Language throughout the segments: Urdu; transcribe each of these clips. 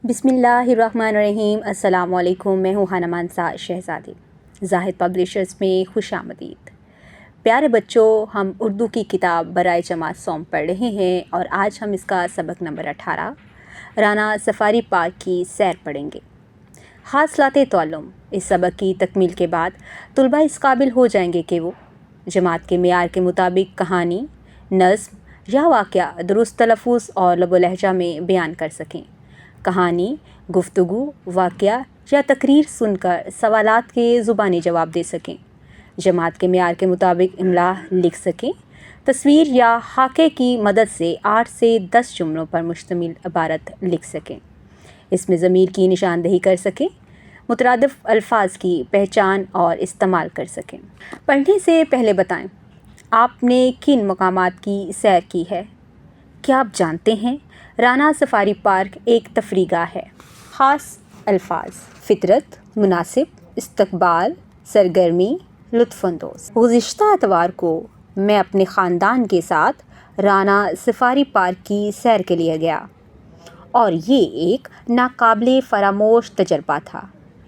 بسم اللہ الرحمن الرحیم۔ السلام علیکم، میں ہوں ہانا مانسا شہزادی۔ زاہد پبلیشرز میں خوش آمدید۔ پیارے بچوں، ہم اردو کی کتاب برائے جماعت سوم پڑھ رہے ہیں اور آج ہم اس کا سبق نمبر 18 رانا سفاری پارک کی سیر پڑھیں گے۔ حاصلات تعلم۔ اس سبق کی تکمیل کے بعد طلباء اس قابل ہو جائیں گے کہ وہ جماعت کے معیار کے مطابق کہانی، نظم یا واقعہ درست تلفظ اور لب و لہجہ میں بیان کر سکیں۔ کہانی، گفتگو، واقعہ یا تقریر سن کر سوالات کے زبانی جواب دے سکیں۔ جماعت کے معیار کے مطابق املا لکھ سکیں۔ تصویر یا خاکے کی مدد سے 8 سے 10 جملوں پر مشتمل عبارت لکھ سکیں۔ اس میں ضمیر کی نشاندہی کر سکیں۔ مترادف الفاظ کی پہچان اور استعمال کر سکیں۔ پڑھنے سے پہلے بتائیں، آپ نے کن مقامات کی سیر کی ہے؟ کیا آپ جانتے ہیں رانا سفاری پارک ایک تفریح گاہ ہے؟ خاص الفاظ: فطرت، مناسب، استقبال، سرگرمی، لطف اندوز۔ گزشتہ اتوار کو میں اپنے خاندان کے ساتھ رانا سفاری پارک کی سیر کے لیے گیا اور یہ ایک ناقابل فراموش تجربہ تھا۔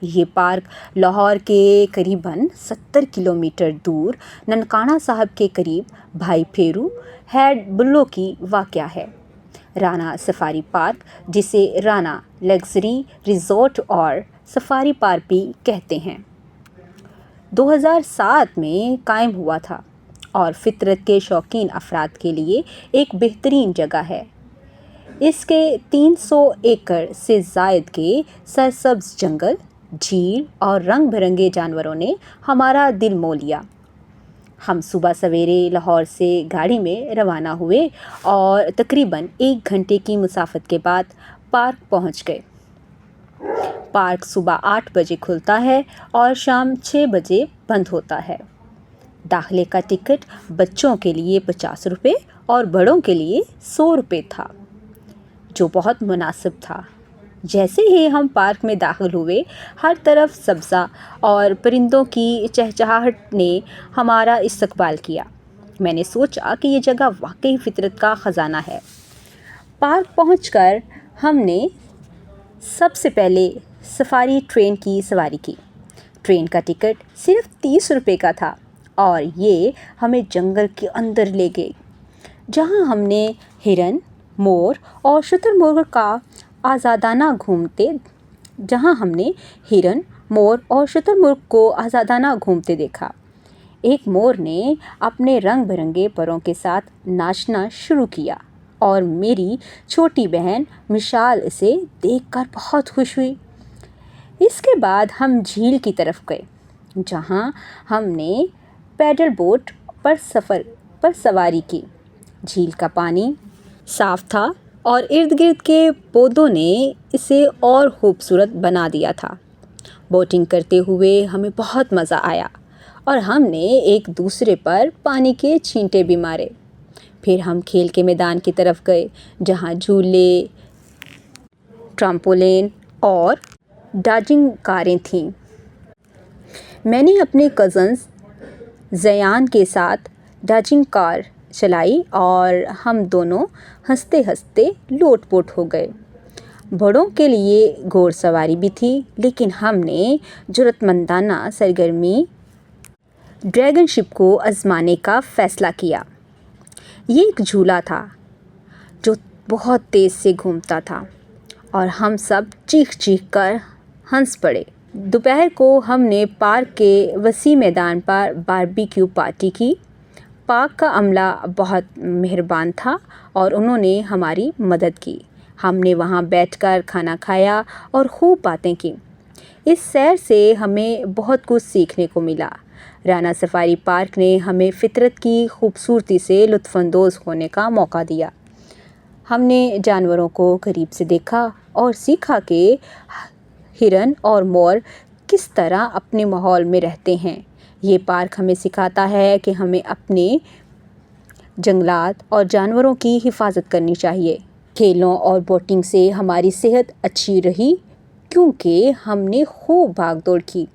یہ پارک لاہور کے قریباً 70 کلومیٹر دور ننکانہ صاحب کے قریب بھائی پھیرو ہیڈ بلو کی واقع ہے۔ رانا سفاری پارک، جسے رانا لگژری ریزورٹ اور سفاری پارک بھی کہتے ہیں، 2007 میں قائم ہوا تھا اور فطرت کے شوقین افراد کے لیے ایک بہترین جگہ ہے۔ اس کے 300 ایکڑ سے زائد کے سرسبز جنگل، جھیل اور رنگ برنگے جانوروں نے ہمارا دل مو لیا۔ ہم صبح سویرے لاہور سے گاڑی میں روانہ ہوئے اور تقریباً 1 گھنٹے کی مسافت کے بعد پارک پہنچ گئے۔ پارک صبح 8 بجے کھلتا ہے اور شام 6 بجے بند ہوتا ہے۔ داخلے کا ٹکٹ بچوں کے لیے 50 روپے اور بڑوں کے لیے 100 روپے تھا، جو بہت مناسب تھا۔ جیسے ہی ہم پارک میں داخل ہوئے، ہر طرف سبزہ اور پرندوں کی چہچہاہٹ نے ہمارا استقبال کیا۔ میں نے سوچا کہ یہ جگہ واقعی فطرت کا خزانہ ہے۔ پارک پہنچ کر ہم نے سب سے پہلے سفاری ٹرین کی سواری کی۔ ٹرین کا ٹکٹ صرف 30 روپے کا تھا اور یہ ہمیں جنگل کے اندر لے گئی، جہاں ہم نے ہرن، مور اور شتر مرغ کا آزادانہ گھومتے دیکھا۔ ایک مور نے اپنے رنگ برنگے پروں کے ساتھ ناچنا شروع کیا اور میری چھوٹی بہن مشال اسے دیکھ کر بہت خوش ہوئی۔ اس کے بعد ہم جھیل کی طرف گئے، جہاں ہم نے پیڈل بوٹ پر سواری کی۔ جھیل کا پانی صاف تھا اور ارد گرد کے پودوں نے اسے اور خوبصورت بنا دیا تھا۔ بوٹنگ کرتے ہوئے ہمیں بہت مزہ آیا اور ہم نے ایک دوسرے پر پانی کے چھینٹے بھی مارے۔ پھر ہم کھیل کے میدان کی طرف گئے، جہاں جھولے، ٹرمپولین اور ڈاجنگ کاریں تھیں۔ میں نے اپنے کزنز زیان کے ساتھ ڈاجنگ کار چلائی اور ہم دونوں ہنستے ہنستے لوٹ پوٹ ہو گئے۔ بڑوں کے لیے گھوڑ سواری بھی تھی، لیکن ہم نے جرأت مندانہ سرگرمی ڈریگن شپ کو آزمانے کا فیصلہ کیا۔ یہ ایک جھولا تھا جو بہت تیز سے گھومتا تھا اور ہم سب چیخ چیخ کر ہنس پڑے۔ دوپہر کو ہم نے پارک کے وسیع میدان پر باربیکیو پارٹی کی۔ پارک کا عملہ بہت مہربان تھا اور انہوں نے ہماری مدد کی۔ ہم نے وہاں بیٹھ کر کھانا کھایا اور خوب باتیں کی۔ اس سیر سے ہمیں بہت کچھ سیکھنے کو ملا۔ رانا سفاری پارک نے ہمیں فطرت کی خوبصورتی سے لطف اندوز ہونے کا موقع دیا۔ ہم نے جانوروں کو قریب سے دیکھا اور سیکھا کہ ہرن اور مور کس طرح اپنے ماحول میں رہتے ہیں۔ یہ پارک ہمیں سکھاتا ہے کہ ہمیں اپنے جنگلات اور جانوروں کی حفاظت کرنی چاہیے۔ کھیلوں اور بوٹنگ سے ہماری صحت اچھی رہی کیونکہ ہم نے خوب بھاگ دوڑ کی۔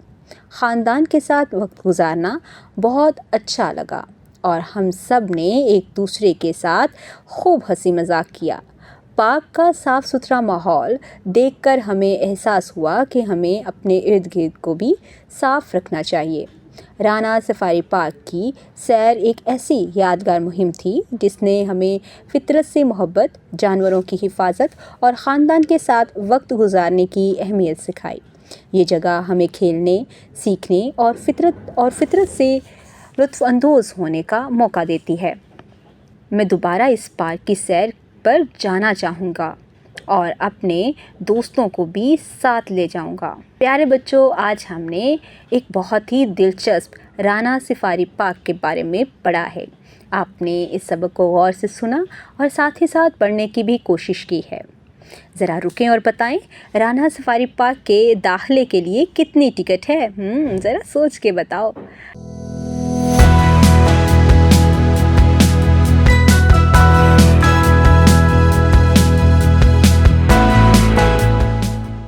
خاندان کے ساتھ وقت گزارنا بہت اچھا لگا اور ہم سب نے ایک دوسرے کے ساتھ خوب ہنسی مذاق کیا۔ پارک کا صاف ستھرا ماحول دیکھ کر ہمیں احساس ہوا کہ ہمیں اپنے ارد گرد کو بھی صاف رکھنا چاہیے۔ رانا سفاری پارک کی سیر ایک ایسی یادگار مہم تھی جس نے ہمیں فطرت سے محبت، جانوروں کی حفاظت اور خاندان کے ساتھ وقت گزارنے کی اہمیت سکھائی۔ یہ جگہ ہمیں کھیلنے، سیکھنے اور فطرت سے لطف اندوز ہونے کا موقع دیتی ہے۔ میں دوبارہ اس پارک کی سیر پر جانا چاہوں گا اور اپنے دوستوں کو بھی ساتھ لے جاؤں گا۔ پیارے بچوں، آج ہم نے ایک بہت ہی دلچسپ رانا سفاری پارک کے بارے میں پڑھا ہے۔ آپ نے اس سبق کو غور سے سنا اور ساتھ ہی ساتھ پڑھنے کی بھی کوشش کی ہے۔ ذرا رکیں اور بتائیں، رانا سفاری پارک کے داخلے کے لیے کتنی ٹکٹ ہے؟ ذرا سوچ کے بتاؤ۔